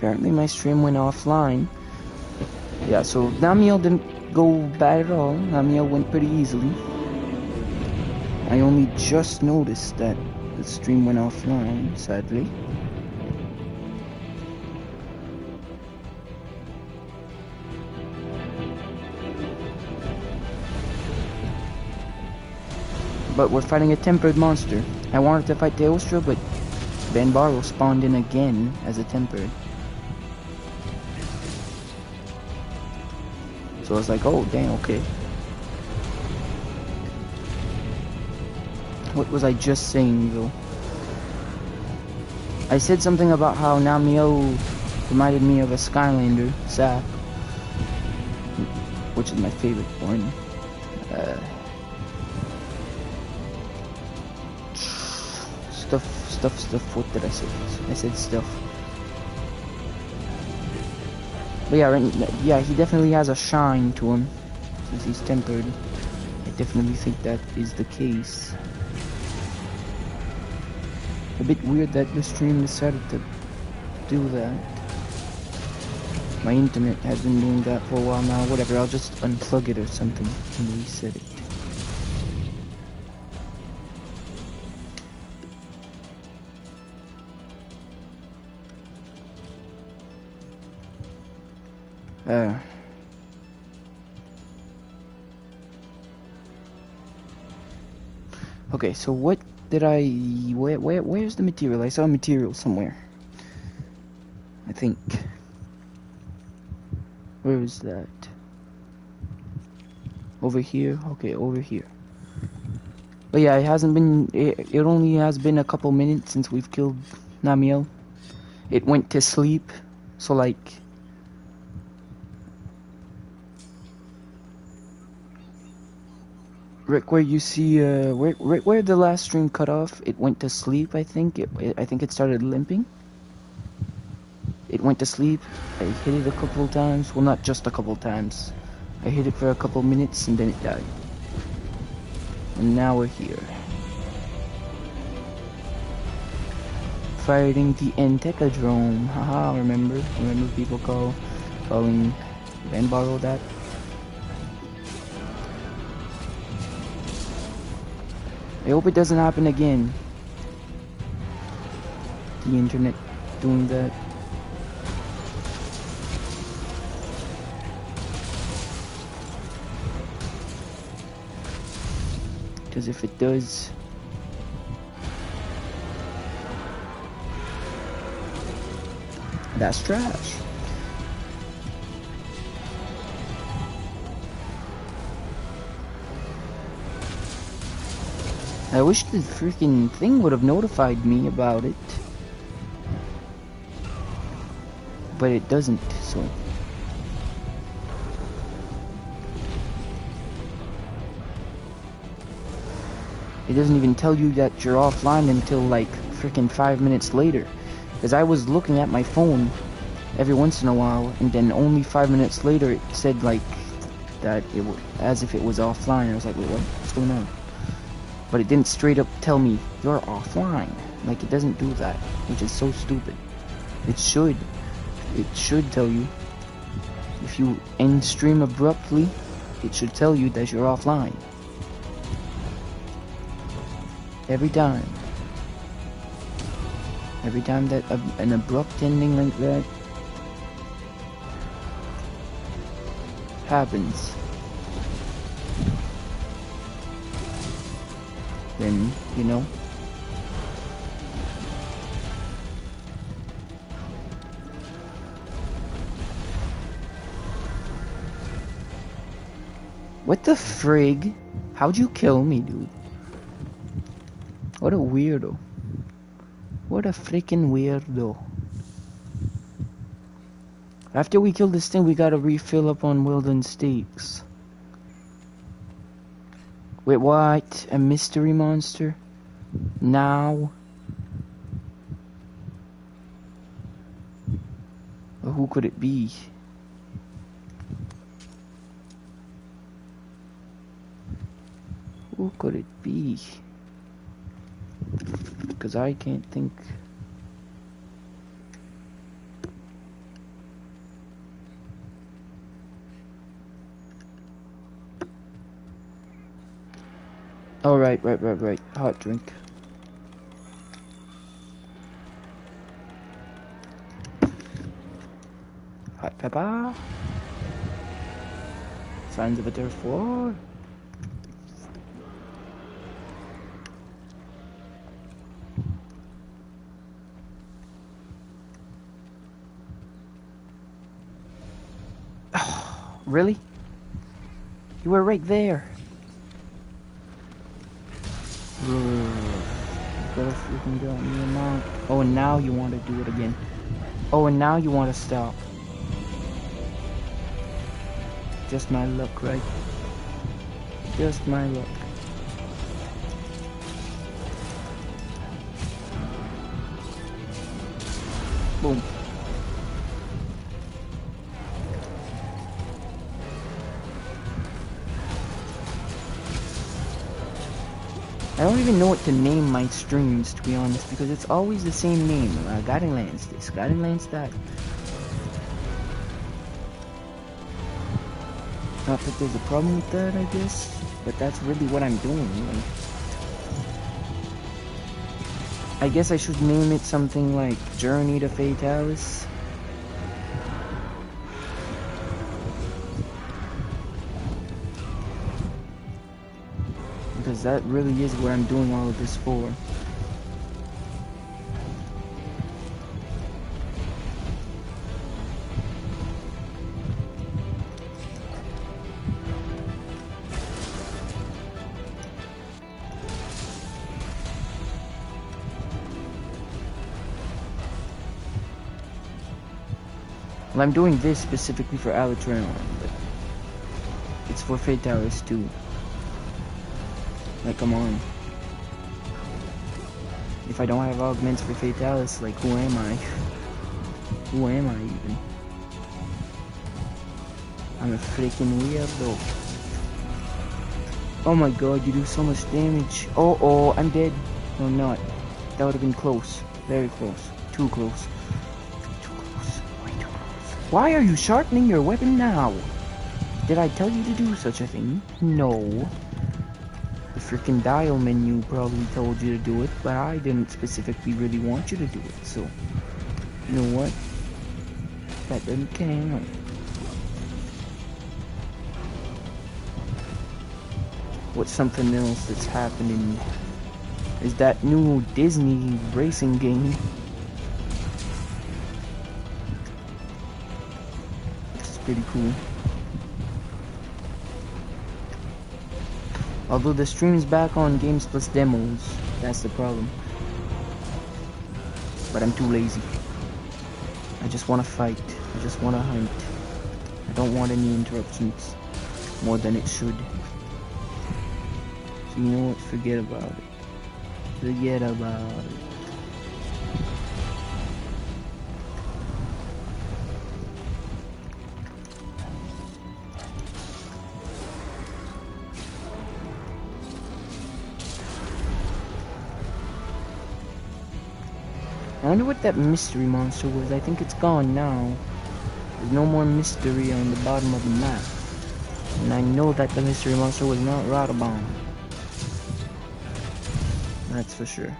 apparently my stream went offline. Yeah, so Namiel didn't go bad at all. Namiel went pretty easily. I only just noticed that the stream went offline, sadly. But we're fighting a tempered monster. I wanted to fight Teostra, but Banbaro spawned in again as a tempered. So I was like, oh, dang, okay. What was I just saying, though? I said something about how Namiel reminded me of a Skylander, Zap, which is my favorite one. Stuff, what did I say? I said stuff. But yeah, he definitely has a shine to him, since he's tempered. I definitely think that is the case. A bit weird that the stream decided to do that. My internet has been doing that for a while now. Whatever, I'll just unplug it or something and reset it. Okay, so what did where's the material? I saw material somewhere. I think. Where is that? Over here? Okay, over here. But yeah, it only has been a couple minutes since we've killed Namiel. It went to sleep, so like... Rick, where you see, where the last stream cut off, it went to sleep, I think. I think it started limping. It went to sleep. I hit it a couple times. Well, not just a couple times. I hit it for a couple minutes and then it died. And now we're here. Fighting the Entecadrome. Haha, remember people calling Banbaro that? I hope it doesn't happen again. The internet doing that. Because if it does... that's trash. I wish the freaking thing would have notified me about it. But it doesn't, so... it doesn't even tell you that you're offline until like freaking 5 minutes later. Because I was looking at my phone every once in a while, and then only 5 minutes later it said like that it was as if it was offline. I was like, wait, what's going on? But it didn't straight up tell me you're offline. Like, it doesn't do that, which is so stupid. It should tell you. If you end stream abruptly, it should tell you that you're offline. Every time. Every time that an abrupt ending like that happens, then, you know, what the frig? How'd you kill me, dude? What a weirdo. What a freaking weirdo. After we kill this thing, we gotta refill up on well-done steaks. Wait, what? A mystery monster? Now? Well, who could it be? Who could it be? Because I can't think. Oh, right. Hot drink. Hot pepper. Signs of a turf war. Really? You were right there. Gotta freaking go on me now. Oh, and now you want to do it again. Oh, and now you want to stop. Just my luck, right? Just my luck. Boom. I don't even know what to name my streams, to be honest, because it's always the same name. Guiding Lance this, Guiding Lance that. Not that there's a problem with that, I guess, but that's really what I'm doing. Like, I guess I should name it something like Journey to Fatalis. Because that really is what I'm doing all of this for. Well, I'm doing this specifically for Alatreon, but it's for Fatalis too. Like, come on. If I don't have augments for Fatalis, like, who am I? Who am I even? I'm a freaking weirdo. Oh my god, you do so much damage. Oh, I'm dead. No, I'm not. That would have been close. Very close. Too close. Too close. Way too close. Why are you sharpening your weapon now? Did I tell you to do such a thing? No. The freaking dial menu probably told you to do it, but I didn't specifically really want you to do it, so you know what? That doesn't count. What's something else that's happening is that new Disney racing game. It's pretty cool. Although the stream's back on Games Plus Demos, that's the problem. But I'm too lazy. I just want to fight. I just want to hunt. I don't want any interruptions. More than it should. So you know what? Forget about it. Forget about it. I wonder what that mystery monster was. I think it's gone now. There's no more mystery on the bottom of the map. And I know that the mystery monster was not Radabomb. That's for sure.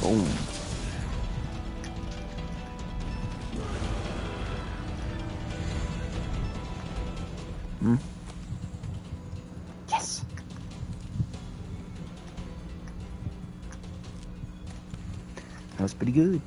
Boom. Yes. pretty good.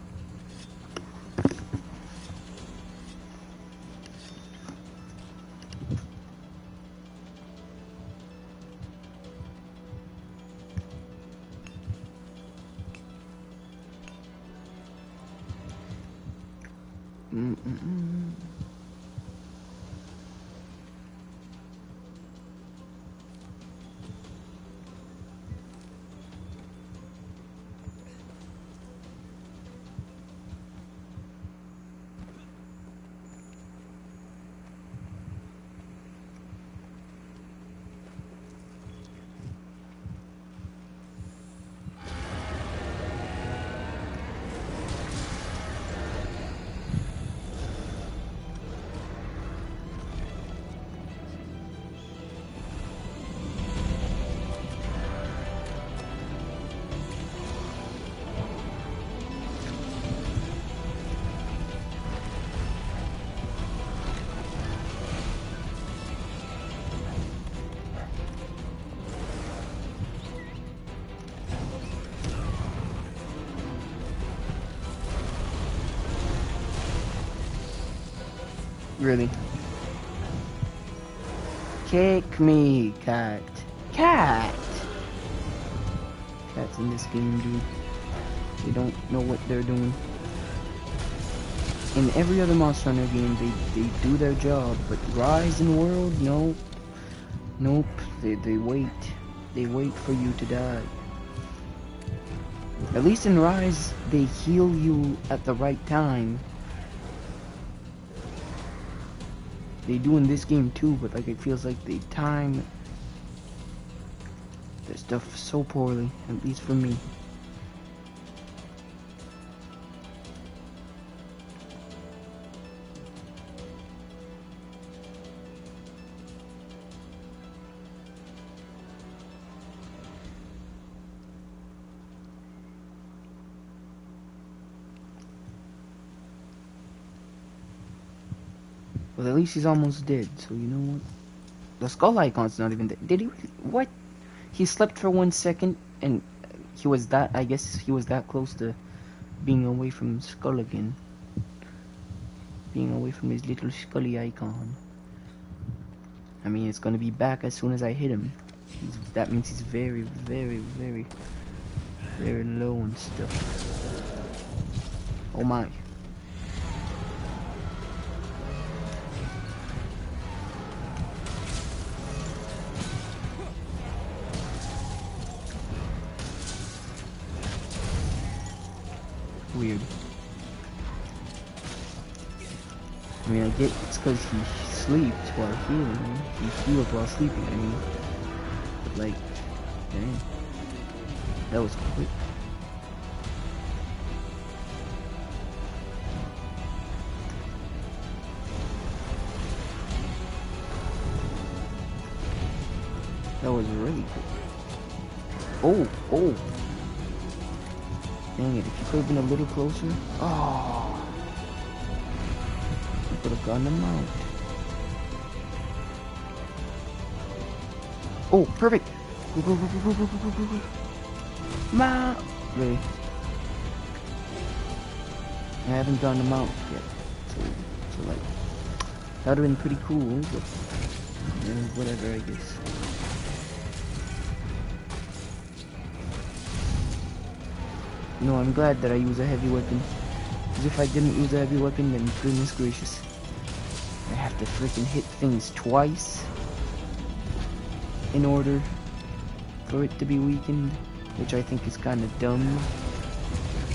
Really? Kick me, cat. Cat! Cats in this game, dude. They don't know what they're doing. In every other Monster Hunter game, they do their job, but Rise and World, no. Nope. They wait. They wait for you to die. At least in Rise, they heal you at the right time. They do in this game too, but like it feels like they time their stuff so poorly, at least for me. Well, at least he's almost dead, so you know what? The skull icon's not even dead. Did he? What? He slept for 1 second, and he was that, I guess he was that close to being away from Skull again. Being away from his little Scully icon. I mean, it's gonna be back as soon as I hit him. That means he's very, very, very, very low and stuff. Oh my. Weird. I mean, I get it's because he sleeps while healing. He heals while sleeping, I mean. But like, dang. That was quick. That was really quick. Oh, oh. Dang it, if you could have been a little closer. Oh. You could have gotten him out. Oh, perfect. Go, go, go, go, go, go, go, go, go. Ma. Really? I haven't gotten him out yet. So like, that would have been pretty cool, but whatever, I guess. No, I'm glad that I use a heavy weapon. Because if I didn't use a heavy weapon, then goodness gracious. I have to freaking hit things twice in order for it to be weakened, which I think is kind of dumb.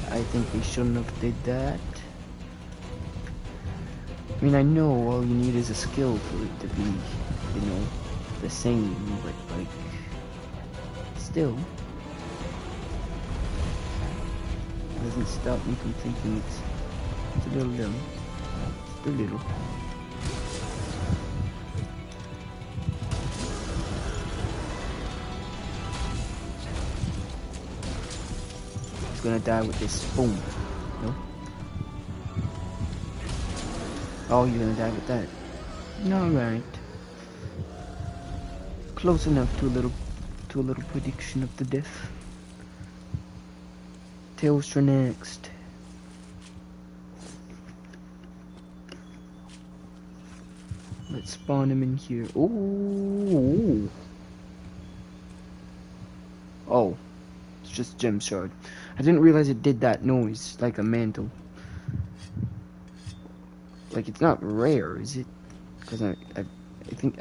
I think they shouldn't have did that. I mean, I know all you need is a skill for it to be, you know, the same, but like, still. Doesn't stop me from thinking it's a little dumb. Just a little. He's gonna die with this. Boom. No? Oh, you're gonna die with that. Alright. Close enough to a little prediction of the death. Tailstra next. Let's spawn him in here. Ooh. Oh. It's just gem shard. I didn't realize it did that noise, like a mantle. Like, it's not rare, is it? Because I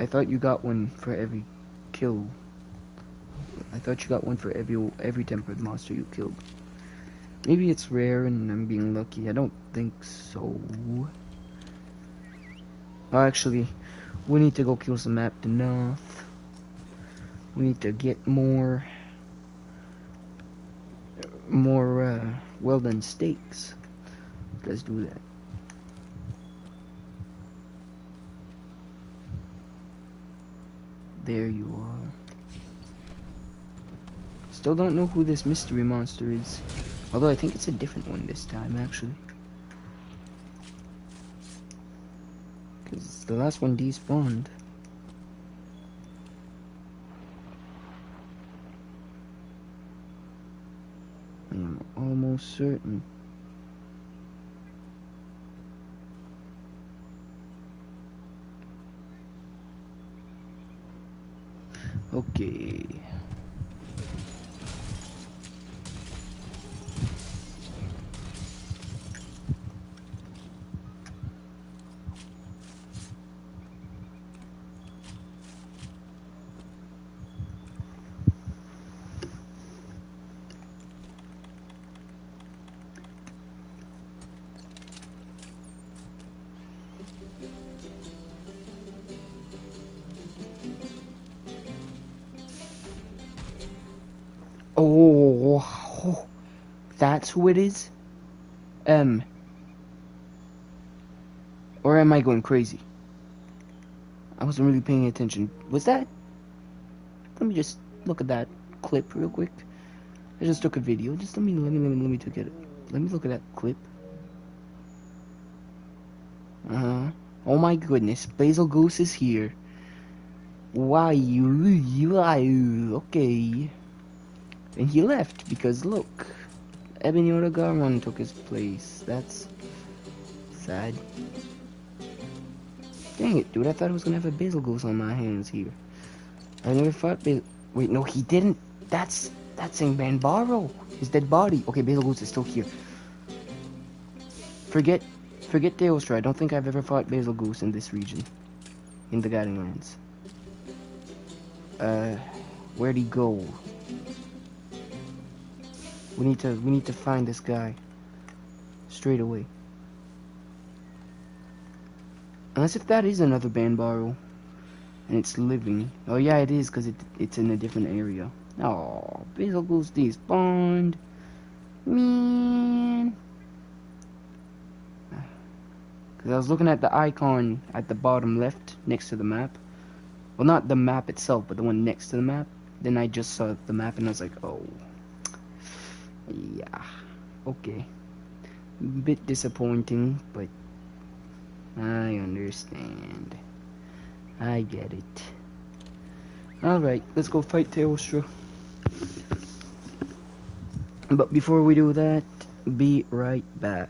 thought you got one for every kill. I thought you got one for every tempered monster you killed. Maybe it's rare and I'm being lucky. I don't think so. Oh, actually, we need to go kill some map to north. We need to get more well done steaks. Let's do that. There you are. Still don't know who this mystery monster is. Although I think it's a different one this time, actually. Because the last one despawned. I'm almost certain. Okay. Oh, that's who it is? Or am I going crazy? I wasn't really paying attention. Was that? Let me just look at that clip real quick. I just took a video. Just let me look at it. Let me look at that clip. Oh my goodness, Basil Goose is here. Why you okay? And he left because look, Ebony Odogaron took his place. That's sad. Dang it, dude! I thought I was gonna have a Basil Goose on my hands here. I never thought Basil. Wait, no, he didn't. That's Banbaro. His dead body. Okay, Basil Goose is still here. Forget Teostra. I don't think I've ever fought Basil Goose in this region, in the Guiding Lands. Where'd he go? We need to find this guy straight away. Unless if that is another Banbaro and it's living. Oh yeah, it is because it's in a different area. Oh, Basil Goose despawned. Man. Because I was looking at the icon at the bottom left next to the map. Well, not the map itself, but the one next to the map. Then I just saw the map and I was like, oh. Yeah. Okay. Bit disappointing, but I understand. I get it. Alright, let's go fight Teostra. But before we do that, be right back.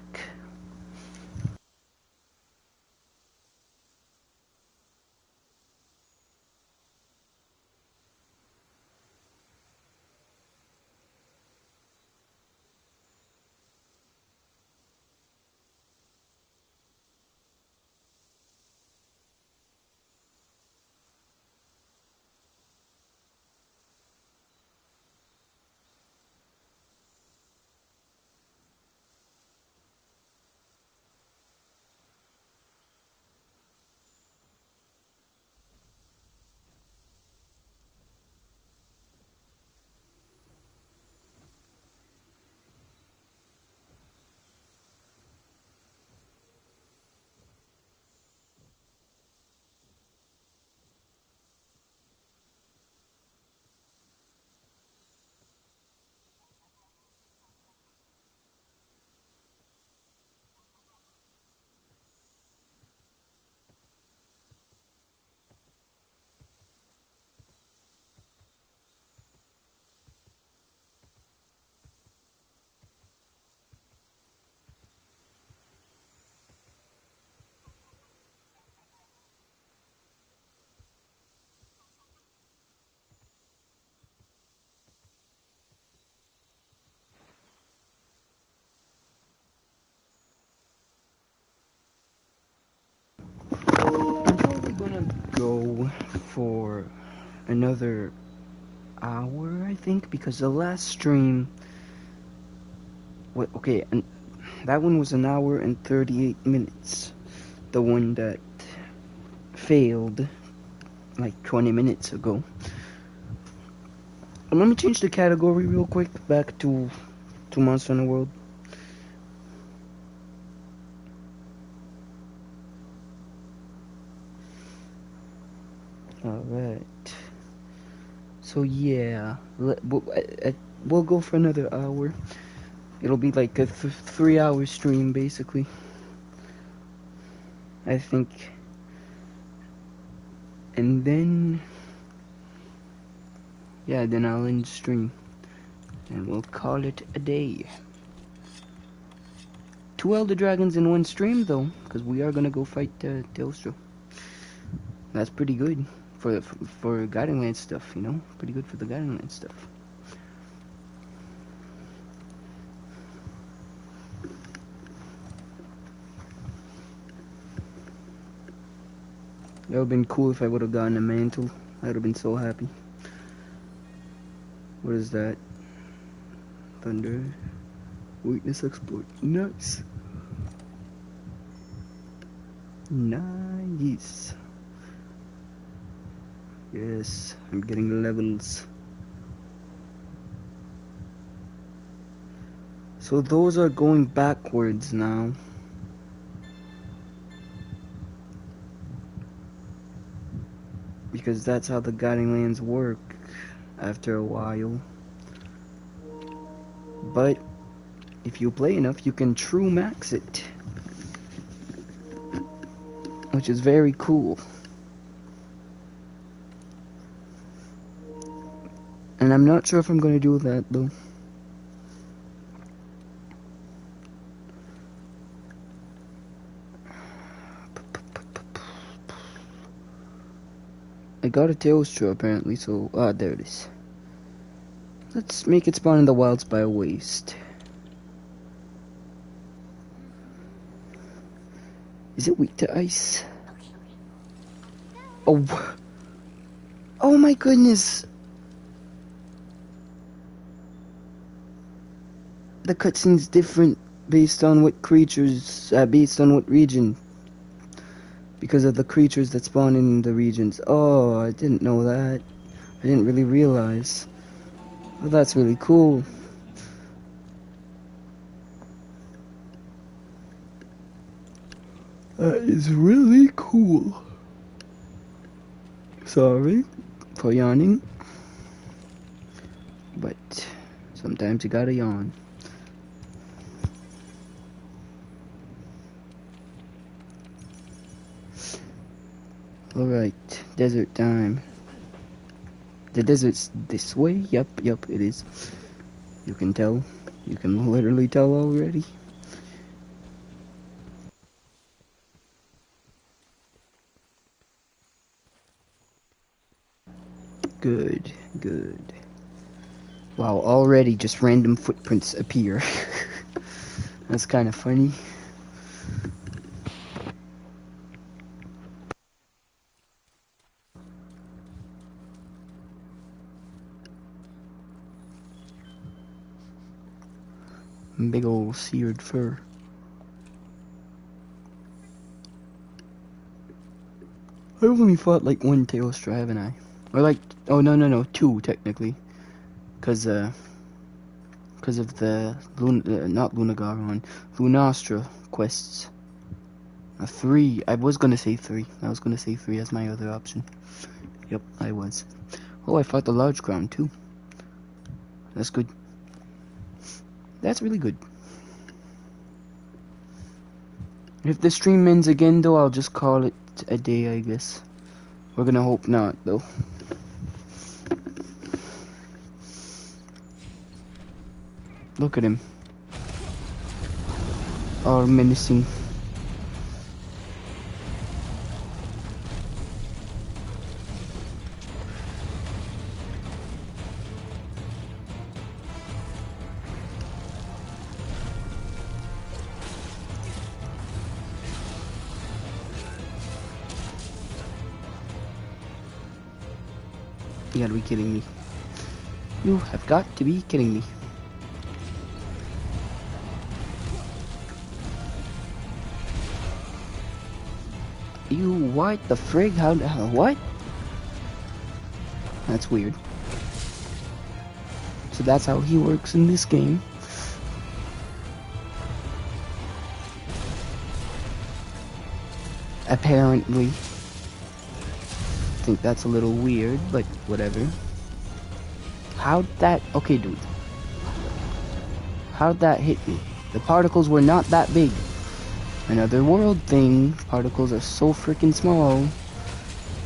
go for another hour, I think, because the last stream, okay, and that one was an hour and 38 minutes. The one that failed like 20 minutes ago. Let me change the category real quick back to Monster Hunter World. Alright. So yeah, we'll go for another hour. It'll be like a 3-hour stream basically. I think. And then, yeah, then I'll end the stream. And we'll call it a day. 2 Elder Dragons in one stream though, because we are gonna go fight Teostra. That's pretty good for Guiding Land stuff, you know? Pretty good for the Guiding Land stuff. That would have been cool if I would have gotten a mantle. I would have been so happy. What is that? Thunder. Weakness exploit. Nice. Nice. Yes, I'm getting levels. So those are going backwards now. Because that's how the Guiding Lands work after a while. But if you play enough, you can true max it. Which is very cool. And I'm not sure if I'm going to do that though. I got a Teostra apparently, so there it is. Let's make it spawn in the wilds by a waste. Is it weak to ice? Oh. Oh my goodness. The cutscene's different based on what creatures, based on what region. Because of the creatures that spawn in the regions. Oh, I didn't know that. I didn't really realize. Well, that's really cool. That is really cool. Sorry for yawning. But sometimes you gotta yawn. Alright, desert time. The desert's this way? Yep, it is. You can tell. You can literally tell already. Good, good. Wow, already just random footprints appear. That's kind of funny. Big old seared fur. I've only fought like one Teostra, haven't I? Or like, oh no, 2 technically. Cause of the not Lunagaron, Lunastra quests. 3. I was gonna say 3. I was gonna say 3 as my other option. Yep, I was. Oh, I fought the large crown too. That's good. That's really good. If the stream ends again though, I'll just call it a day, I guess. We're gonna hope not though. Look at him. All menacing. You gotta be kidding me. You have got to be kidding me. You, what the frig? How, what? That's weird. So that's how he works in this game. Apparently. I think that's a little weird, but whatever. How'd that... Okay, dude. How'd that hit me? The particles were not that big. Another world thing. Particles are so freaking small.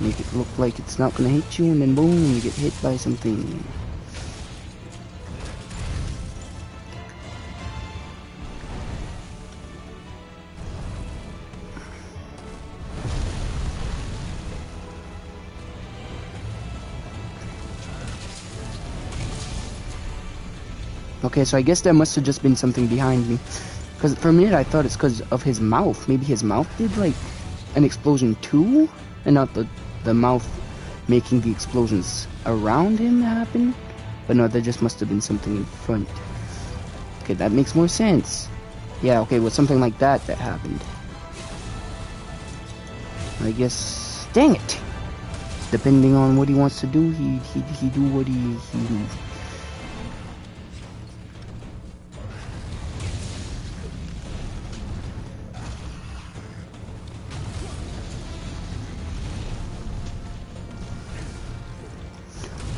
Make it look like it's not gonna hit you, and then boom, you get hit by something. Okay, so I guess there must have just been something behind me. Because for a minute I thought it's because of his mouth. Maybe his mouth did like an explosion too? And not the mouth making the explosions around him happen? But no, there just must have been something in front. Okay, that makes more sense. Yeah, okay, with something like that happened. I guess... Dang it! Depending on what he wants to do, he do what he do.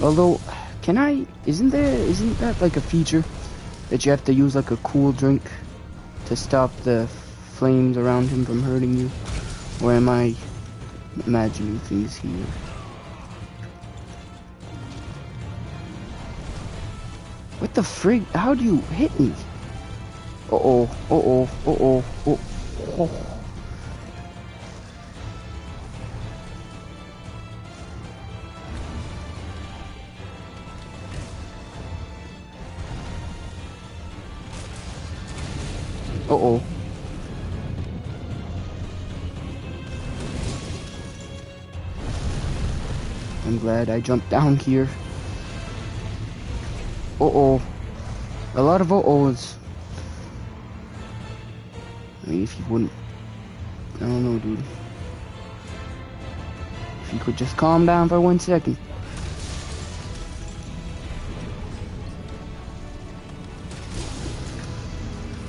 Although, isn't that like a feature that you have to use like a cool drink to stop the flames around him from hurting you? Or am I imagining things here? What the frig? How do you hit me? Uh-oh, uh-oh, uh-oh, oh. Uh-oh. I'm glad I jumped down here. Uh-oh. A lot of uh-ohs. I mean, if you wouldn't... I don't know, dude. If you could just calm down for 1 second.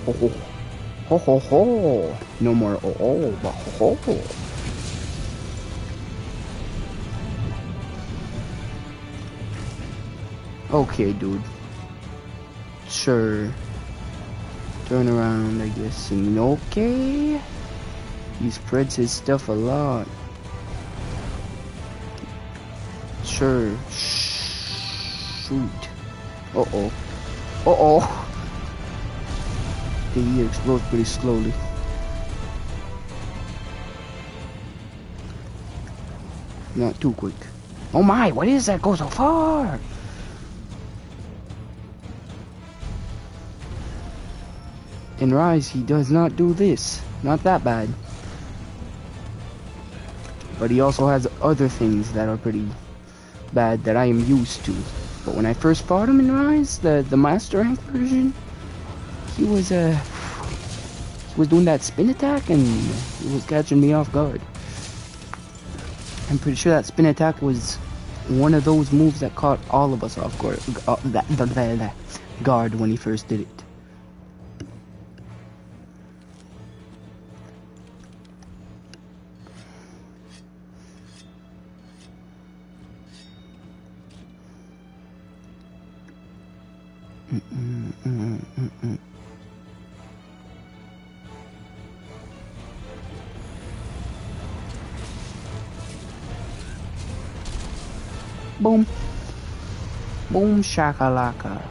Oh. Ho ho ho! No more but ho ho. Okay, dude. Sure. Turn around, I guess, and okay. He spreads his stuff a lot. Sure. Shoot. Uh-oh. Uh-oh. He explodes pretty slowly. Not too quick. Oh my, what is that? Go so far! In Rise, he does not do this. Not that bad. But he also has other things that are pretty bad that I am used to. But when I first fought him in Rise, the Master Rank version, he was doing that spin attack and he was catching me off guard. I'm pretty sure that spin attack was one of those moves that caught all of us off guard, guard when he first did it. Boom. Boom shakalaka.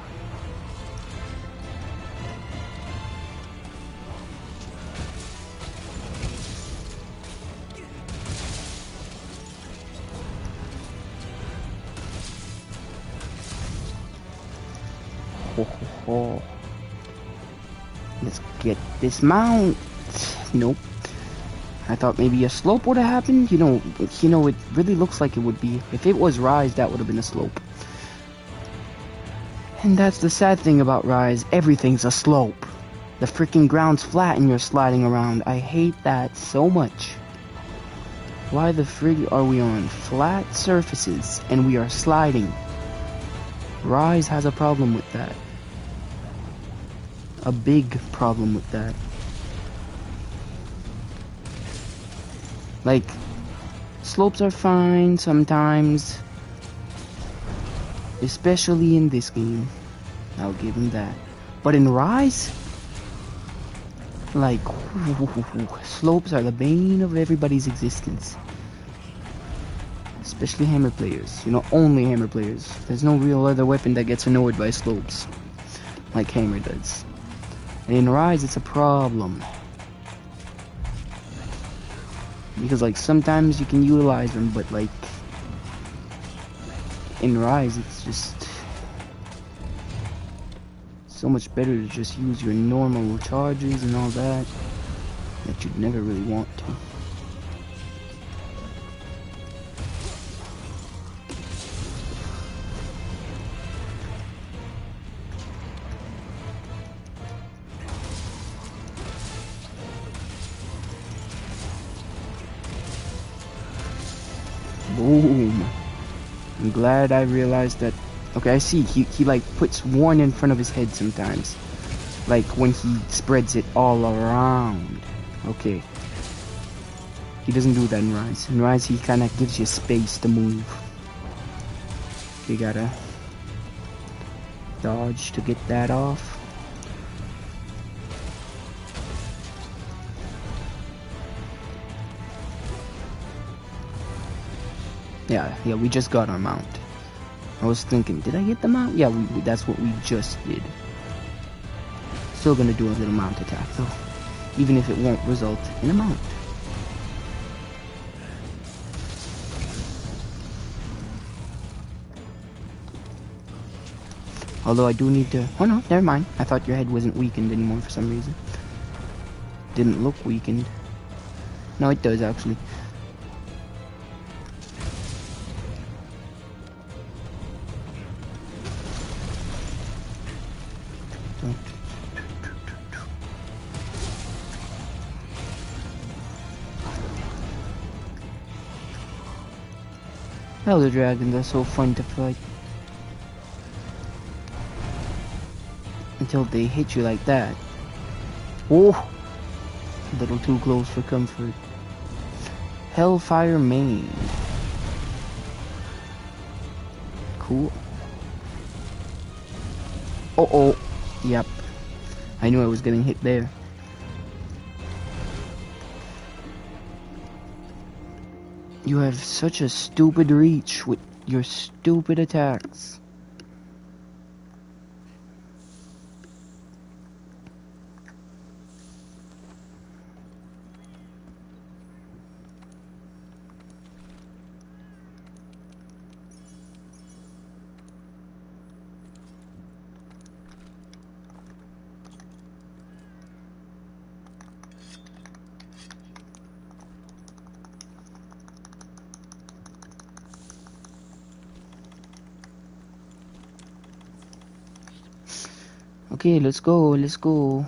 Ho ho ho. Let's get this mount. Nope. I thought maybe a slope would have happened. You know, it really looks like it would be. If it was Rise, that would have been a slope. And that's the sad thing about Rise. Everything's a slope. The freaking ground's flat and you're sliding around. I hate that so much. Why the frig are we on flat surfaces and we are sliding? Rise has a problem with that. A big problem with that. Like, slopes are fine sometimes. Especially in this game. I'll give him that. But in Rise, like, slopes are the bane of everybody's existence. Especially hammer players. You know, only hammer players. There's no real other weapon that gets annoyed by slopes. Like hammer does. And in Rise, it's a problem. Because, like, sometimes you can utilize them, but, like, in Rise, it's just so much better to just use your normal charges and all that you'd never really want to. Boom. I'm glad I realized that. Okay, I see. He like puts one in front of his head sometimes. Like when he spreads it all around. Okay. He doesn't do that in Rise. In Rise, he kind of gives you space to move. You gotta dodge to get that off. Yeah, we just got our mount. I was thinking, did I get the mount? Yeah, that's what we just did. Still gonna do a little mount attack though, even if it won't result in a mount. Although I do need to... Oh no, never mind. I thought your head wasn't weakened anymore for some reason. Didn't look weakened. No, it does actually. Elder dragons are so fun to fight. Until they hit you like that. Oh! A little too close for comfort. Hellfire Mane. Cool. Oh. Yep. I knew I was getting hit there. You have such a stupid reach with your stupid attacks. Okay, let's go. You're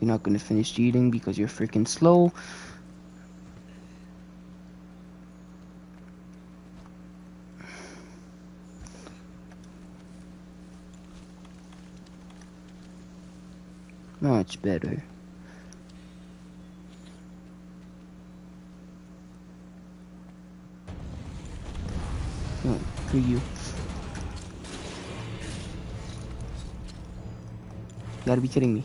not gonna finish eating because you're freaking slow. Much better. Oh, for you. Gotta be kidding me.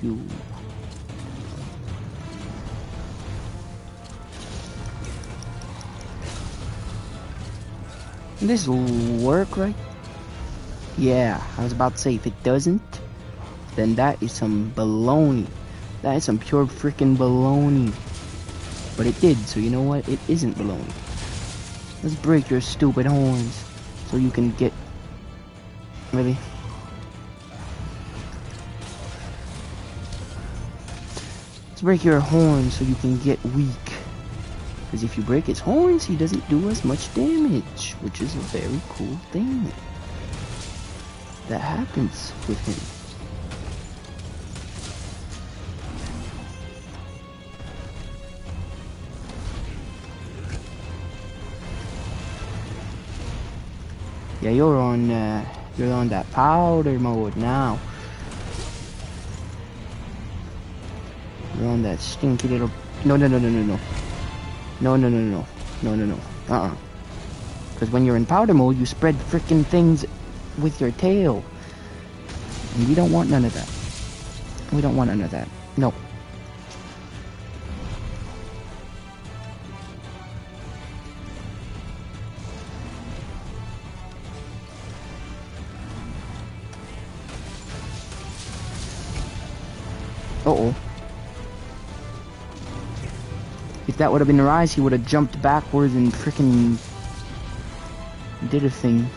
you. This will work, right? Yeah, I was about to say, if it doesn't, then that is some baloney. That is some pure freaking baloney. But it did, so you know what? It isn't baloney. Let's break your stupid horns so you can get... Really? Let's break your horns so you can get weak. Because if you break his horns, he doesn't do as much damage, which is a very cool thing that happens with him. Yeah, you're on that powder mode now. You're on that stinky little... No. Because when you're in powder mode, you spread freaking things with your tail. And we don't want none of that. We don't want none of that. No. Uh-oh. If that would have been Rise, he would have jumped backwards and freaking did a thing.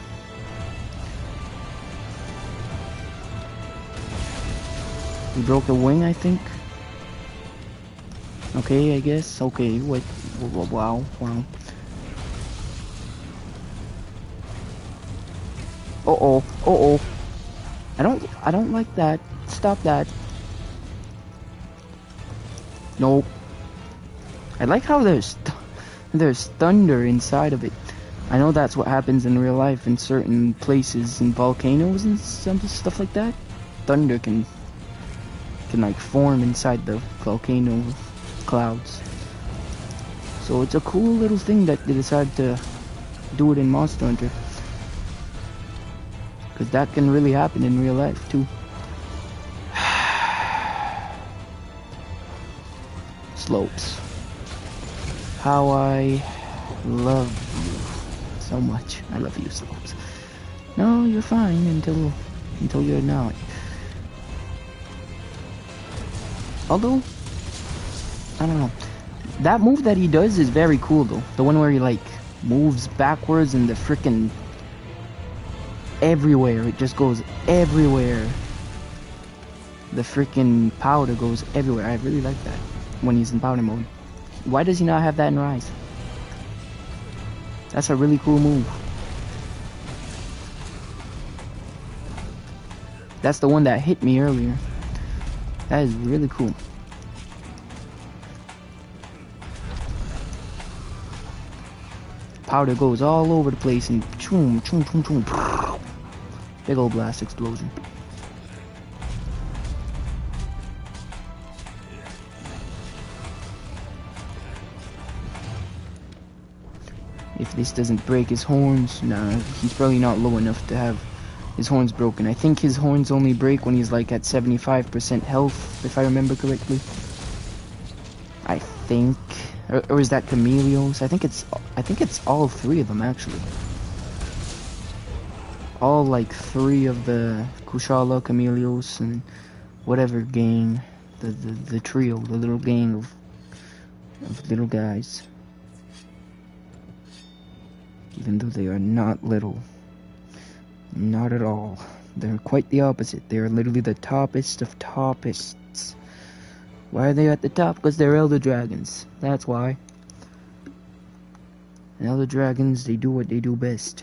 He broke the wing, I think. Okay, I guess. Okay, wait. Wow. Uh-oh. I don't like that. Stop that. Nope. I like how there's thunder inside of it. I know that's what happens in real life in certain places, in volcanoes and some stuff like that. Thunder can like form inside the volcano clouds. So it's a cool little thing that they decided to do it in Monster Hunter. Because that can really happen in real life too. Slopes. How I love you so much. I love you, Slopes. No, you're fine until you're not. Although, I don't know. That move that he does is very cool though. The one where he like moves backwards and the frickin' everywhere. It just goes everywhere. The frickin' powder goes everywhere. I really like that when he's in powder mode. Why does he not have that in Rise? That's a really cool move. That's the one that hit me earlier. That is really cool. Powder goes all over the place and choom. Big old blast explosion. If this doesn't break his horns, nah, he's probably not low enough to have his horns broken. I think his horns only break when he's like at 75% health, if I remember correctly. I think, or is that Chameleos? I think it's all three of them actually. All like three of the Kushala, Chameleos, and whatever gang, the trio, the little gang of little guys. Even though they are not little. Not at all. They're quite the opposite. They are literally the toppest of toppists. Why are they at the top? Because they're Elder Dragons. That's why. And Elder Dragons, they do what they do best.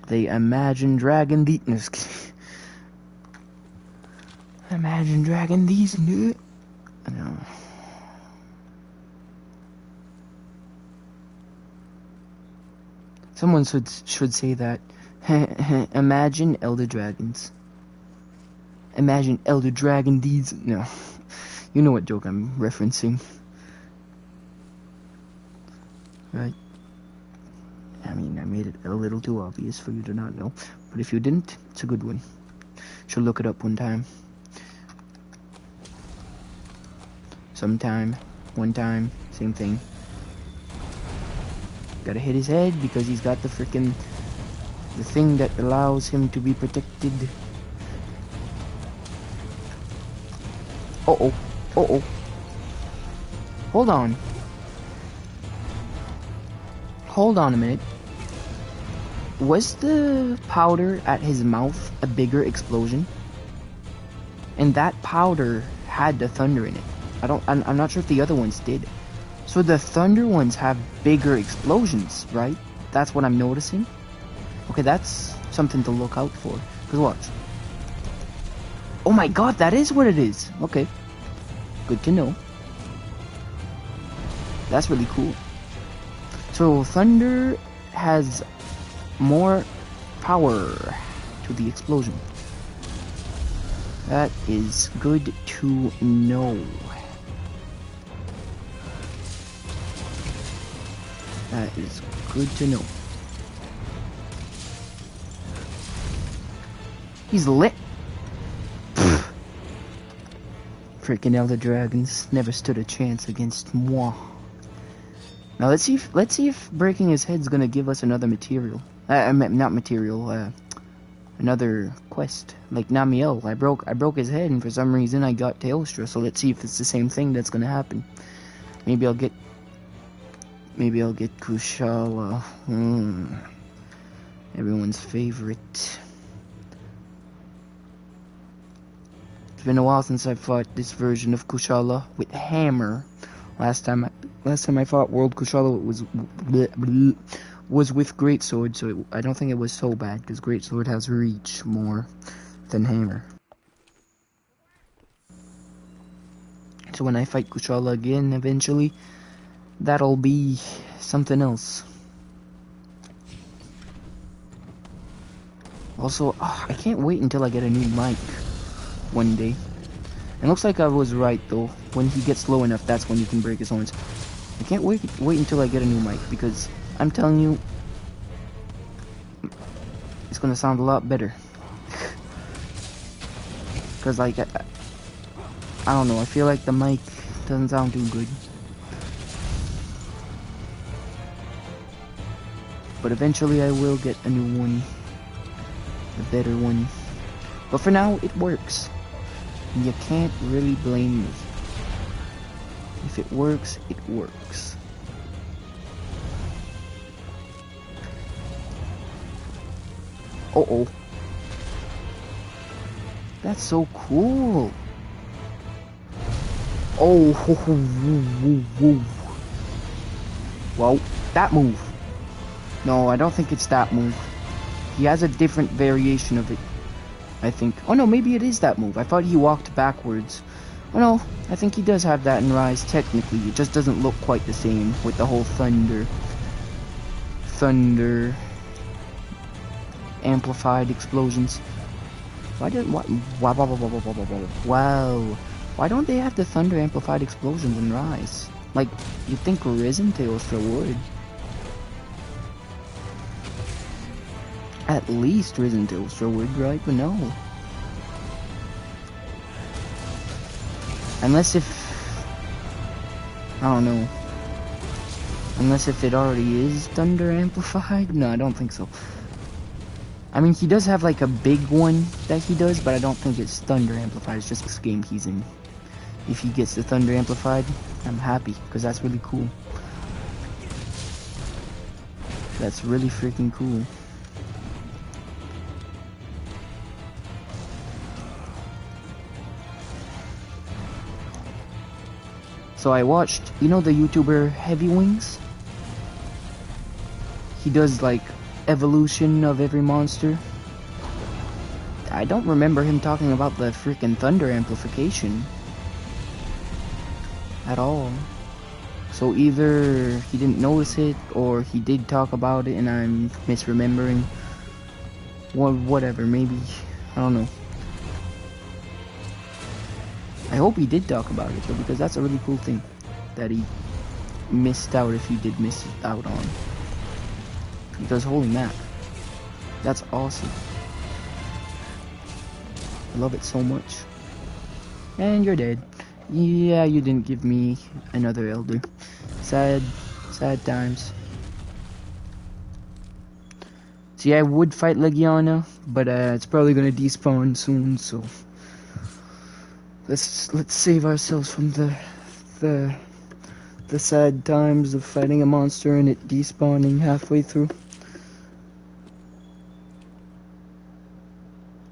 They imagine dragon these. Imagine dragon these. No. Someone should say that. Imagine Elder Dragons. Imagine Elder Dragon deeds. No. You know what joke I'm referencing. Right? I mean, I made it a little too obvious for you to not know. But if you didn't, it's a good one. Should look it up one time. Sometime, one time, same thing. Gotta hit his head because he's got the thing that allows him to be protected. Uh-oh. Uh-oh. Hold on. Hold on a minute. Was the powder at his mouth a bigger explosion? And that powder had the thunder in it. I'm not sure if the other ones did. So the thunder ones have bigger explosions, right? That's what I'm noticing. Okay, that's something to look out for. Cause watch. Oh my god, that is what it is. Okay. Good to know. That's really cool. So thunder has more power to the explosion. That is good to know. That is good to know. He's lit. Freaking Elder Dragons never stood a chance against moi. Now let's see if breaking his head's gonna give us another material. Not material. Another quest. Like Namiel, I broke his head, and for some reason I got Teostra. So let's see if it's the same thing that's gonna happen. Maybe I'll get Kushala. Everyone's favorite. It's been a while since I fought this version of Kushala with Hammer. Last time I fought World Kushala was with Greatsword, so I don't think it was so bad because Greatsword has reach more than Hammer. So when I fight Kushala again eventually, that'll be something else. Also, I can't wait until I get a new mic one day. It looks like I was right though. When he gets low enough, that's when you can break his horns. I can't wait until I get a new mic because I'm telling you, it's gonna sound a lot better. Cause like I don't know, I feel like the mic doesn't sound too good. But eventually I will get a new one, a better one. But for now, it works. And you can't really blame me. If it works, it works. Uh-oh. That's so cool. Oh, ho, ho, woo, woo, woo. Well, that move. No, I don't think it's that move. He has a different variation of it, I think. Oh no, maybe it is that move. I thought he walked backwards. Oh no, I think he does have that in Rise, technically. It just doesn't look quite the same with the whole thunder amplified explosions. Wow. Why don't they have the thunder amplified explosions in Rise? Like, you'd think Risen Teostra would. At least Risen Teostra would, right? But no. Unless if... I don't know. Unless if it already is thunder amplified? No, I don't think so. I mean, he does have like a big one that he does, but I don't think it's thunder amplified. It's just this game he's in. If he gets the thunder amplified, I'm happy, because that's really cool. That's really freaking cool. So I watched, you know the YouTuber Heavy Wings? He does like evolution of every monster. I don't remember him talking about the freaking thunder amplification at all. So either he didn't notice it, or he did talk about it and I'm misremembering. Well, whatever, maybe, I don't know. I hope he did talk about it though, because that's a really cool thing that he missed out, if he did miss out on. Because holy map, that's awesome. I love it so much. And you're dead. Yeah, you didn't give me another elder. Sad, sad times. See, I would fight Legiana, but it's probably gonna despawn soon, so let's save ourselves from the sad times of fighting a monster and it despawning halfway through.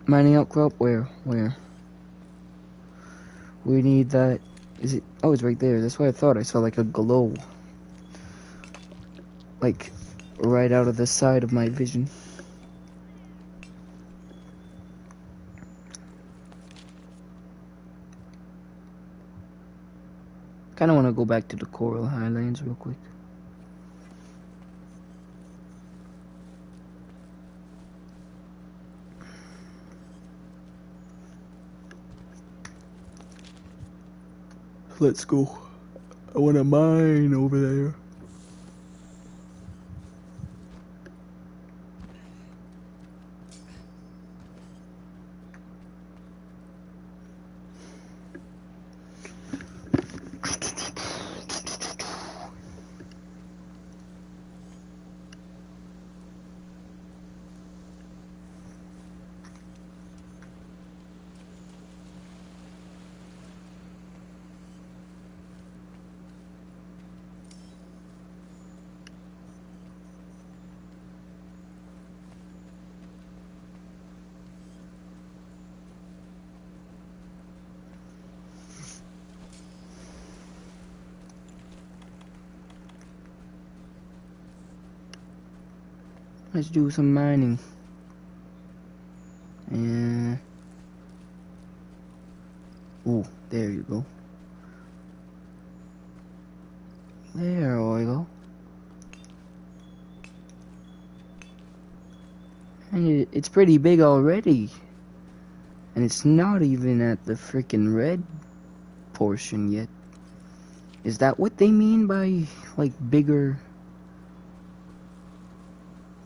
Mining outcrop? Where? We need that. Is it? Oh, it's right there. That's why I thought I saw like a glow. Like, right out of the side of my vision. Kinda wanna go back to the Coral Highlands real quick. Let's go. I wanna mine over there. Let's do some mining. And ooh, there you go. There we go. And it's pretty big already. And it's not even at the freaking red portion yet. Is that what they mean by, like, bigger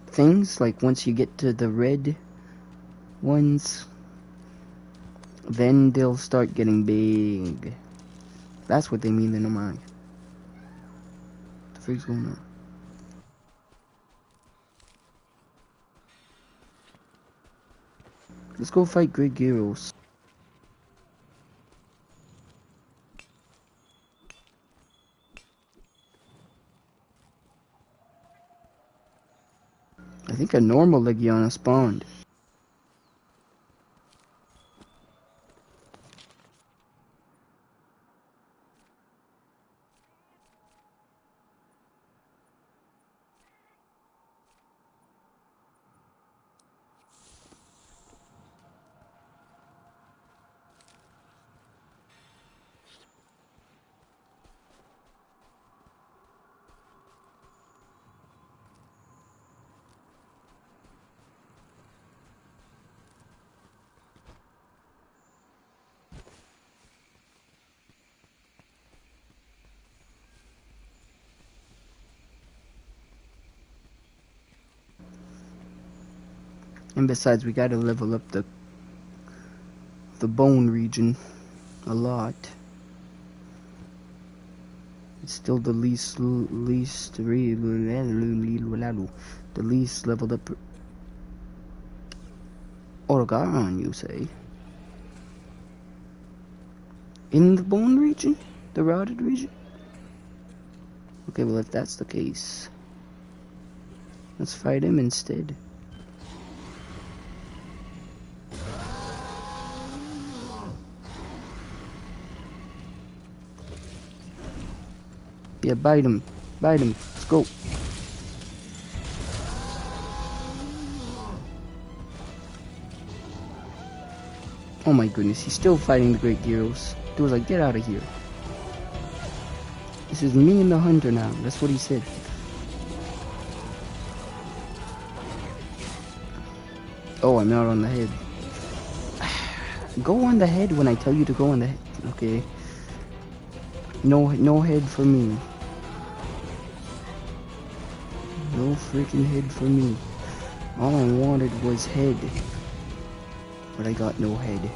things? Like, once you get to the red ones, then they'll start getting big. That's what they mean, then am I. What the freak's going on? Let's go fight Great Gyros. I think a normal Legiana spawned. And besides, we gotta level up the bone region a lot. It's still the least leveled up Orogaron, you say? In the bone region? The rotted region? Okay, well if that's the case, let's fight him instead. Yeah, bite him. Bite him. Let's go. Oh my goodness, he's still fighting the Great Gyros. Dude was like, get out of here. This is me and the hunter now. That's what he said. Oh, I'm not on the head. Go on the head when I tell you to go on the head. Okay. No head for me. No freaking head for me. All I wanted was head. But I got no head.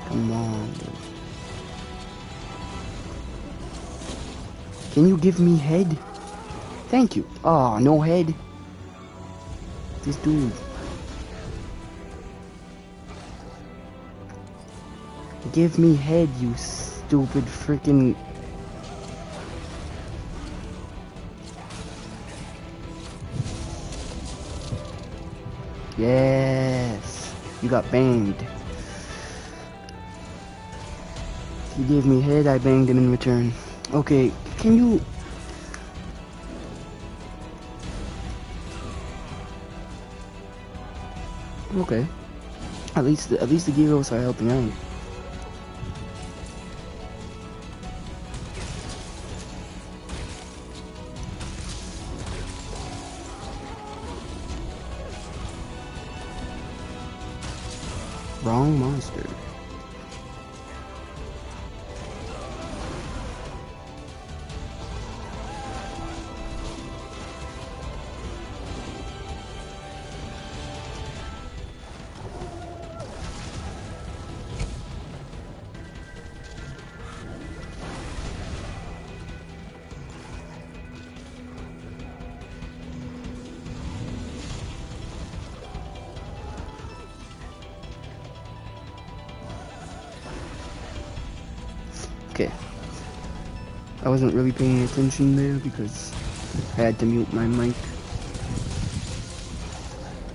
Come on, bro. Can you give me head? Thank you. Oh, no head. This dude. Give me head, you stupid freaking. Yes. You got banged. He gave me head, I banged him in return. Okay, can you... Okay. At least the Gyros are helping out. Wrong monster. Okay. I wasn't really paying attention there because I had to mute my mic.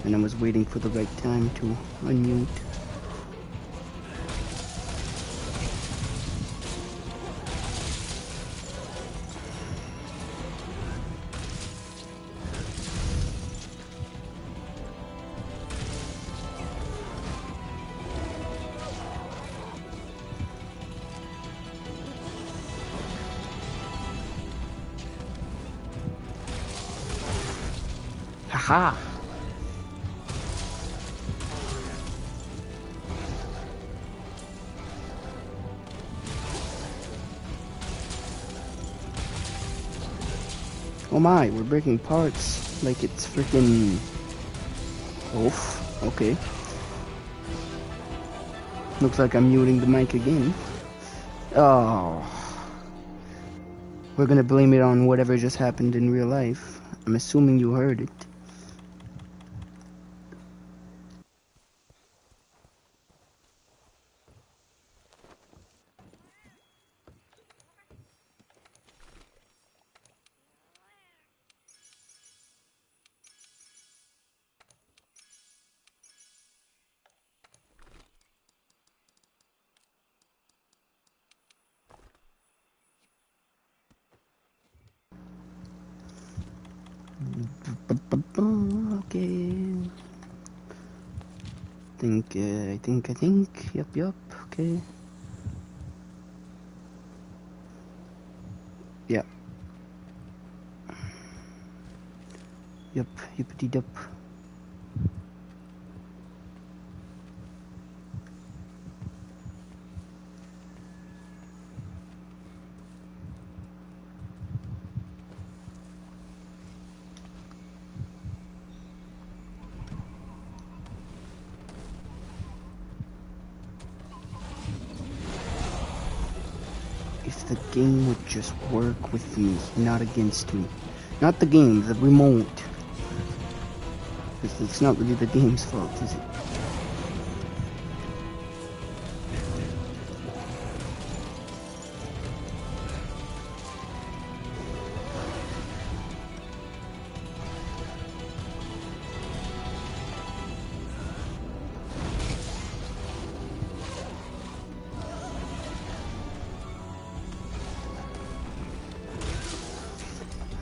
And I was waiting for the right time to unmute. Haha! Oh my, we're breaking parts like it's freaking... Oof, okay. Looks like I'm muting the mic again. Oh. We're gonna blame it on whatever just happened in real life. I'm assuming you heard it. Okay. I think. Yup. Okay. Yeah. Yuppity dup. If the game would just work with me, not against me. Not the game, the remote. It's not really the game's fault, is it?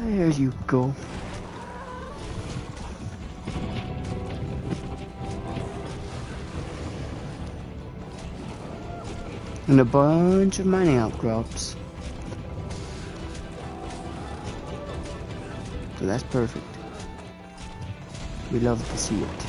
There you go. And a bunch of mining outcrops. So that's perfect. We love to see it.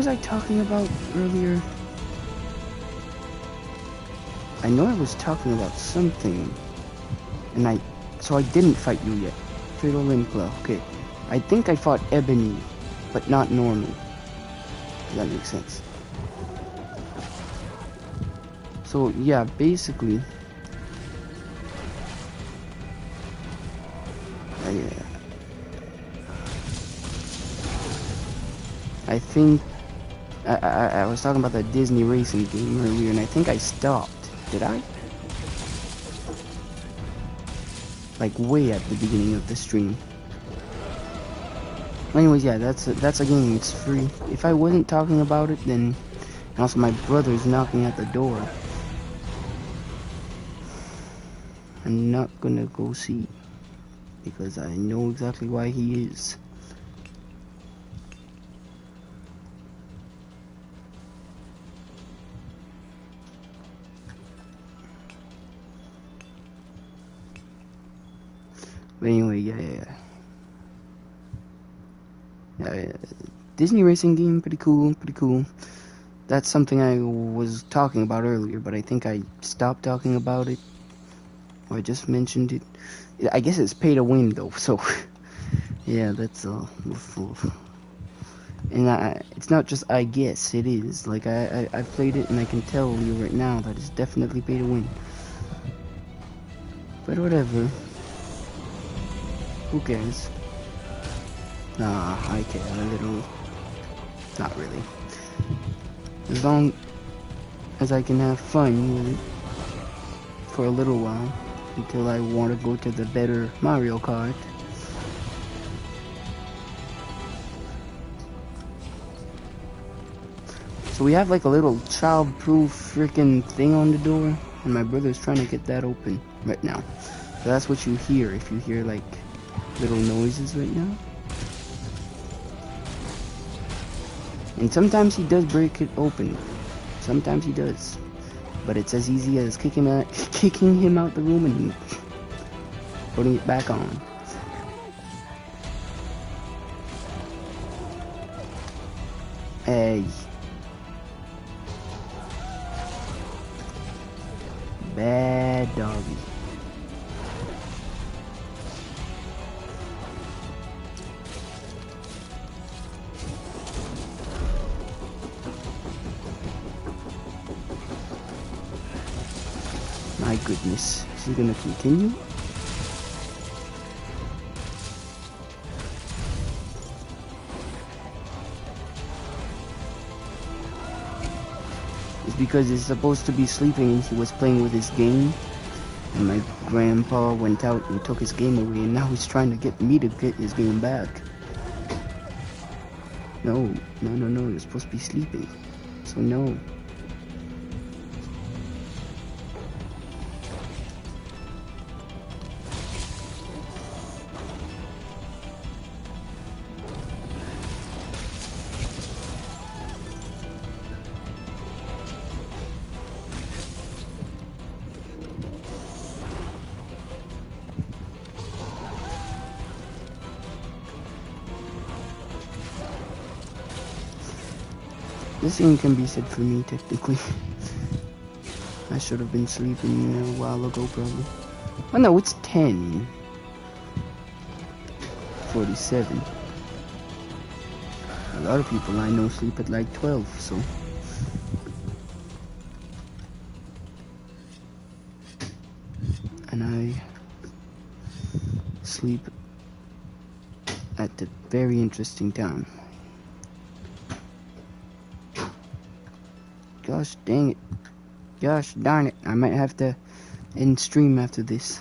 was I talking about earlier? I know I was talking about something, and so I didn't fight you yet. Fatal Linclaw, okay. I think I fought Ebony, but not normal. Does that make sense? So yeah, basically, I think I was talking about the Disney racing game earlier, and I think I stopped. Did I? Like way at the beginning of the stream. Anyways, yeah, that's a game. It's free. If I wasn't talking about it, then and also my brother's knocking at the door. I'm not gonna go see because I know exactly why he is. But anyway, yeah. Disney racing game, pretty cool. That's something I was talking about earlier, but I think I stopped talking about it, or I just mentioned it. I guess it's pay to win though, so yeah, that's and it's not just I guess, it is. Like I played it and I can tell you right now that it's definitely pay to win. But whatever. Who cares? Nah, I care a little. Not really. As long as I can have fun with it for a little while, until I want to go to the better Mario Kart. So we have like a little child-proof freaking thing on the door, and my brother's trying to get that open right now. So that's what you hear if you hear like little noises right now. And sometimes he does break it open. Sometimes he does. But it's as easy as kicking him out the room and putting it back on. Hey. Bad doggy. My goodness, is he gonna continue? It's because he's supposed to be sleeping and he was playing with his game. And my grandpa went out and took his game away, and now he's trying to get me to get his game back. No, you're supposed to be sleeping. So no. The same can be said for me, technically. I should have been sleeping a while ago, probably. Oh no, it's 10:47. A lot of people I know sleep at like 12, so... And I sleep at a very interesting time. Gosh dang it. Gosh darn it. I might have to end stream after this.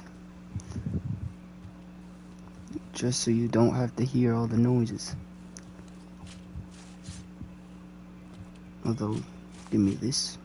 Just so you don't have to hear all the noises. Although, give me this.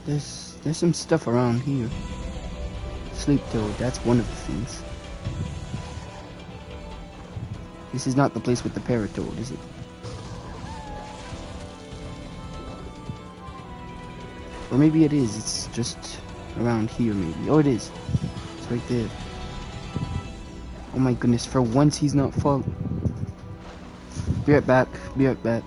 There's some stuff around here. Sleep toad, that's one of the things. This is not the place with the paratoad, is it? Or maybe it is, it's just around here maybe. Oh, it is. It's right there. Oh my goodness, for once he's not falling. Be right back, be right back.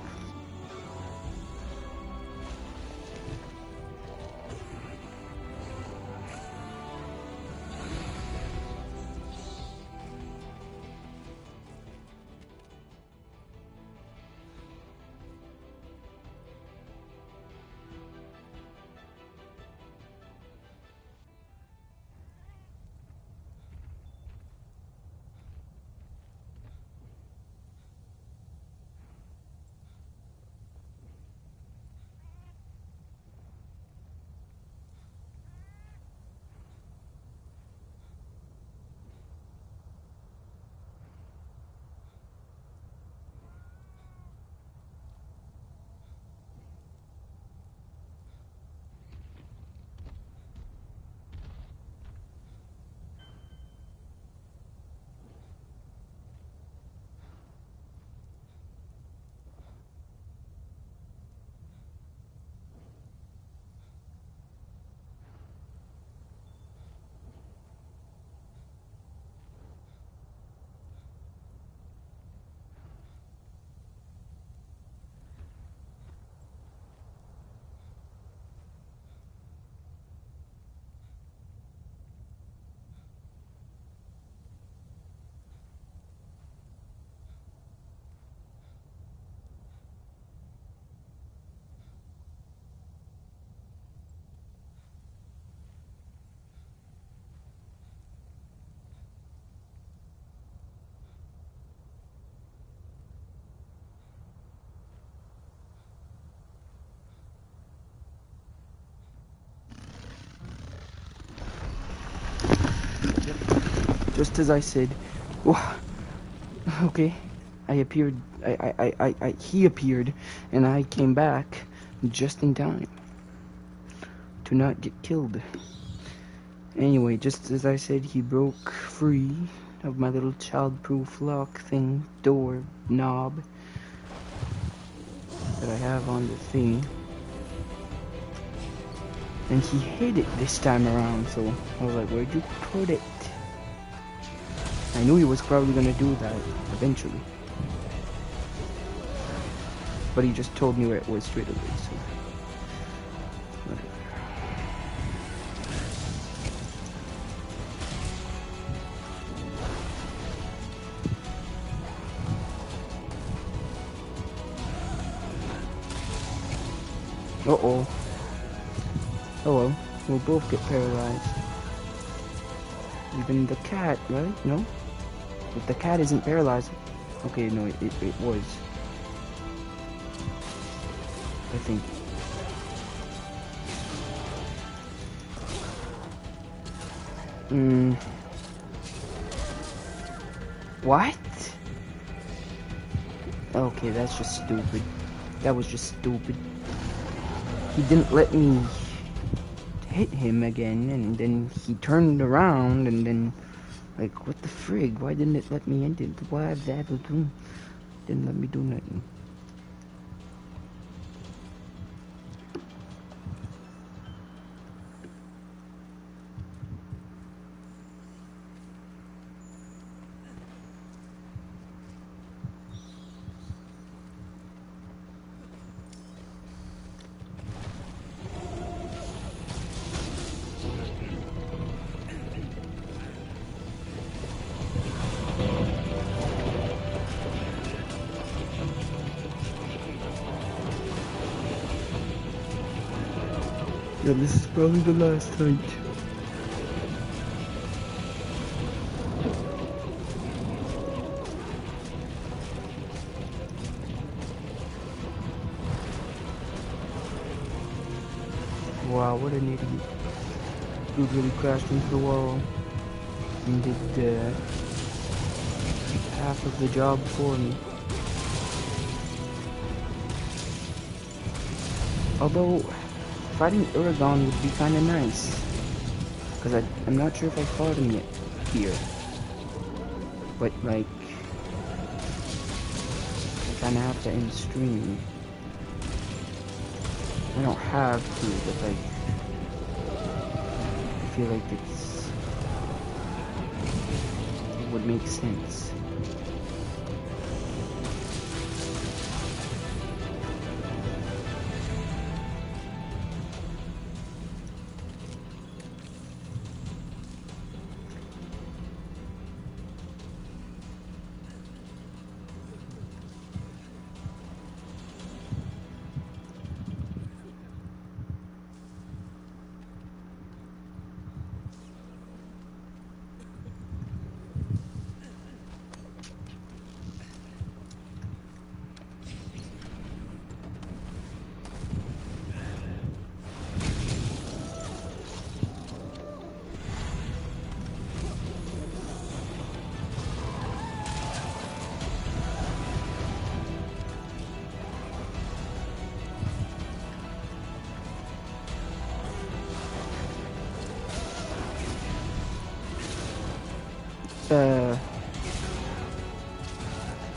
Just as I said. Okay. I appeared, he appeared, and I came back just in time to not get killed. Anyway, just as I said, he broke free of my little child-proof lock thing, door, knob that I have on the thing. And he hid it this time around, so I was like, where'd you put it? I knew he was probably gonna do that eventually. But he just told me where it was straight away, so whatever. Uh-oh. Oh well, we'll both get paralyzed. Even the cat, right? No? If the cat isn't paralyzed... Okay, no, it was. I think. What? Okay, that's just stupid. That was just stupid. He didn't let me hit him again, and then he turned around, and then, like, what the frig? Why didn't it let me end it? Why that didn't let me do nothing? Yeah, this is probably the last hunt. Wow, what an idiot. Dude really crashed into the wall and did half of the job for me. Although, fighting Uragon would be kind of nice. Because I'm not sure if I fought him yet here. But, like, I kind of have to end stream. I don't have to, but, like, I feel like it would make sense.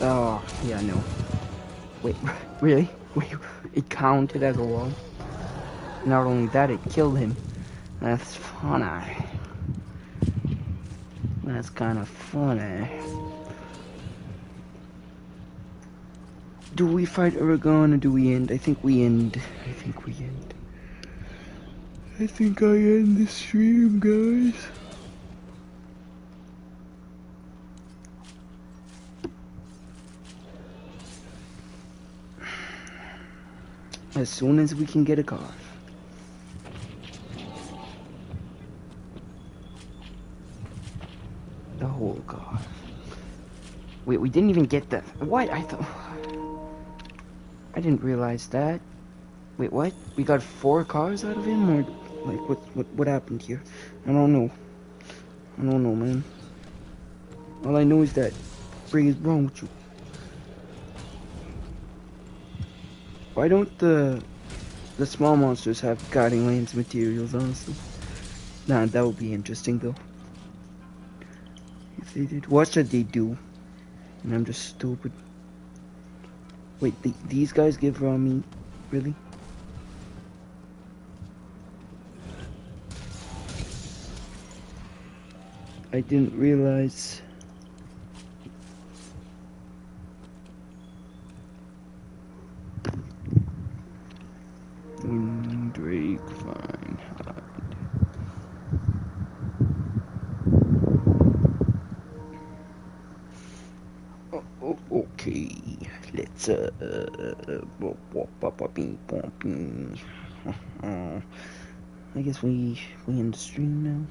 Oh, yeah, no. Wait, really? Wait, it counted as a wall? Not only that, it killed him. That's funny. That's kind of funny. Do we fight Uragon or do we end? I think we end. I think we end. I think I end the stream, guys. As soon as we can get a car. The whole car. Wait, we didn't even get the... What? I thought... I didn't realize that. Wait, what? We got 4 cars out of him? Or, like, what happened here? I don't know. I don't know, man. All I know is that... What is wrong with you? Why don't the small monsters have guiding lanes materials, honestly? Nah, that would be interesting, though. If they did. What should they do? And I'm just stupid. Wait, these guys give raw meat? Really? I didn't realize... Drake, fine. Okay, let's I guess we end the stream now.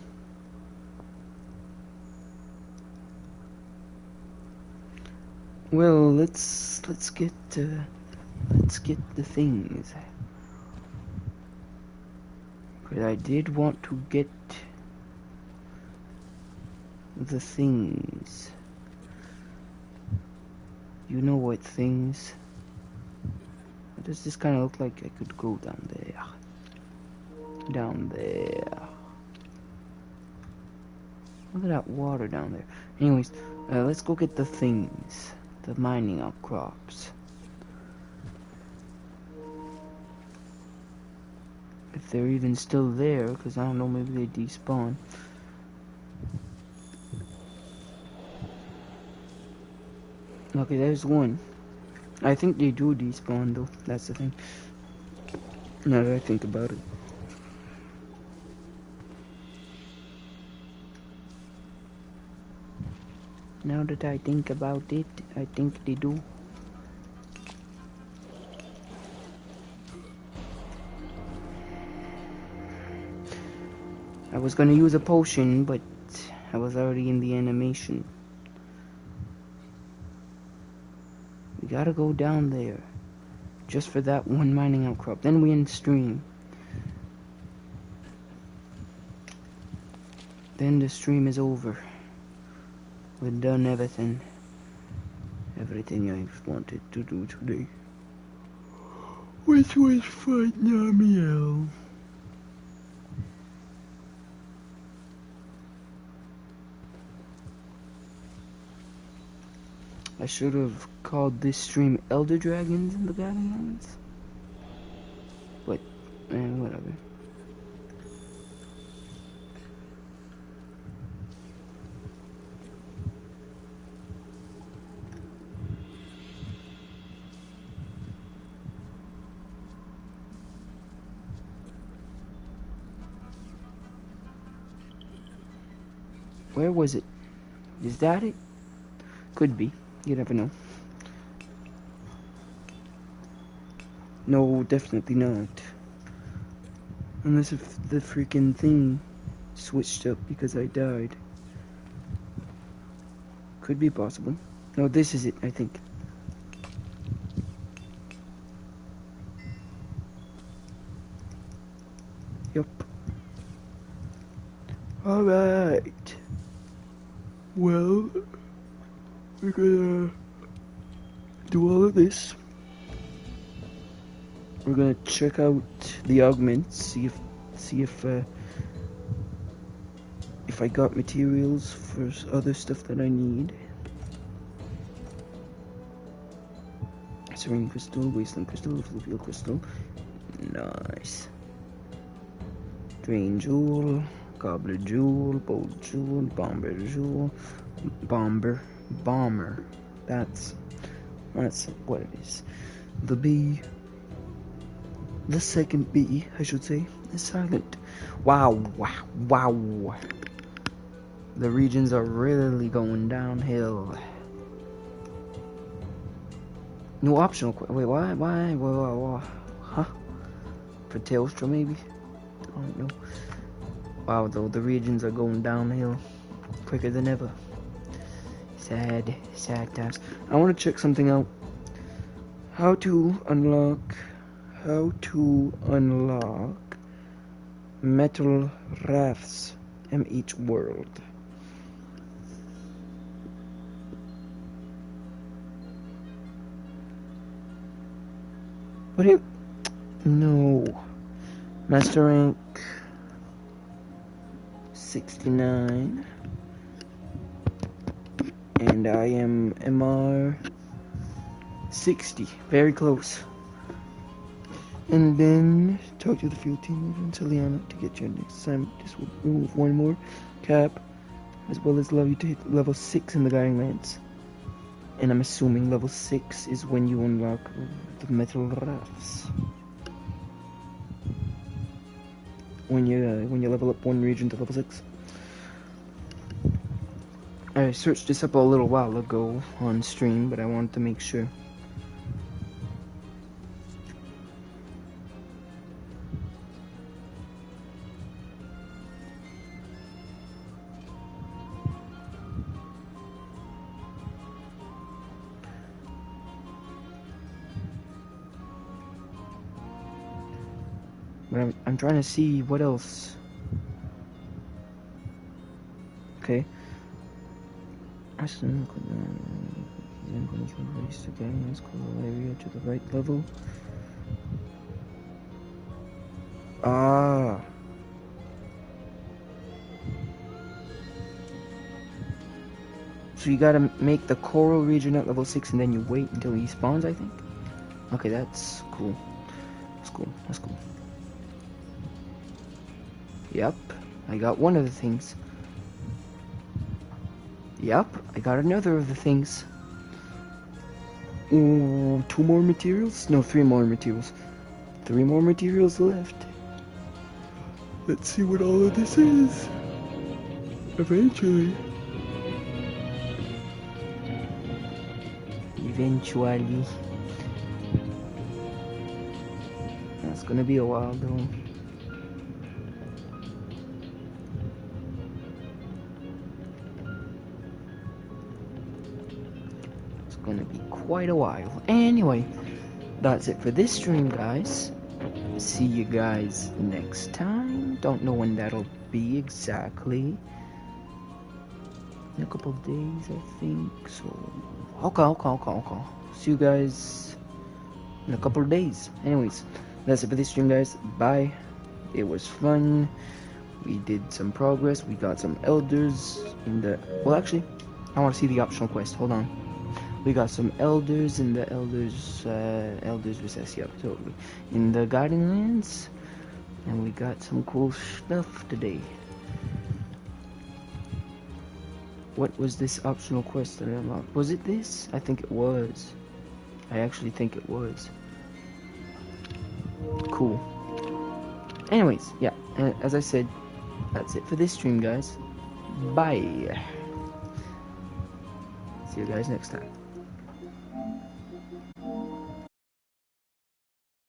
Well, let's get the things. But I did want to get the things. You know what things? Does this kind of look like I could go down there? Down there. Look at that water down there. Anyways, let's go get the things. The mining outcrops. If they're even still there, because I don't know, maybe they despawn. Okay, there's one. I think they do despawn though, that's the thing. Now that I think about it. Now that I think about it, I think they do. I was gonna use a potion, but I was already in the animation. We gotta go down there. Just for that one mining outcrop. Then we end stream. Then the stream is over. We've done everything. Everything I've wanted to do today. Which was fight Namiel. should have called this stream Elder Dragons in the Guidelines. But, whatever. Where was it? Is that it? Could be. You never know. No, definitely not. Unless if the freaking thing switched up because I died. Could be possible. No, this is it, I think. Yup. Alright. Well, we're gonna do all of this. We're gonna check out the augments, see if I got materials for other stuff that I need. Serene crystal, wasteland crystal, fluvial crystal. Nice. Drain jewel, gobbler jewel, bolt jewel, bomber jewel, bomber. That's what it is. The bee. The second bee, I should say, is silent. Wow. The regions are really going downhill. New optional wait, why? Huh? For Telstra, maybe? I don't know. Wow, though, the regions are going downhill quicker than ever. Sad times. I want to check something out. How to unlock metal rafts MH World. What do you... No. Master rank 69. And I am MR 60. Very close. And then talk to the field team leader in Seliana to get your next assignment. This will remove one more cap, as well as allow you to hit level 6 in the Guiding Lance. And I'm assuming level 6 is when you unlock the metal rafts. When you level up one region to level 6. I searched this up a little while ago on stream, but I wanted to make sure. But I'm trying to see what else. Okay. Area to the right level. Ah. So you gotta make the coral region at level 6 and then you wait until he spawns, I think? Okay, that's cool. That's cool. Yep, I got one of the things. Yep, I got another of the things. Ooh, 2 more materials? No, 3 more materials. 3 more materials left. Let's see what all of this is. Eventually. That's gonna be a while though. Gonna be quite a while. Anyway, that's it for this stream, guys. See you guys next time. Don't know when that'll be exactly. In a couple of days, I think. So, okay. See you guys in a couple of days. Anyways, that's it for this stream, guys. Bye. It was fun. We did some progress. We got some elders in the... Well, actually, I want to see the optional quest. Hold on. We got some elders in the elders recess, yep, totally. In the Garden Lands, and we got some cool stuff today. What was this optional quest that I unlocked? Was it this? I think it was. I actually think it was. Cool. Anyways, yeah, as I said, that's it for this stream, guys. Bye. See you guys next time.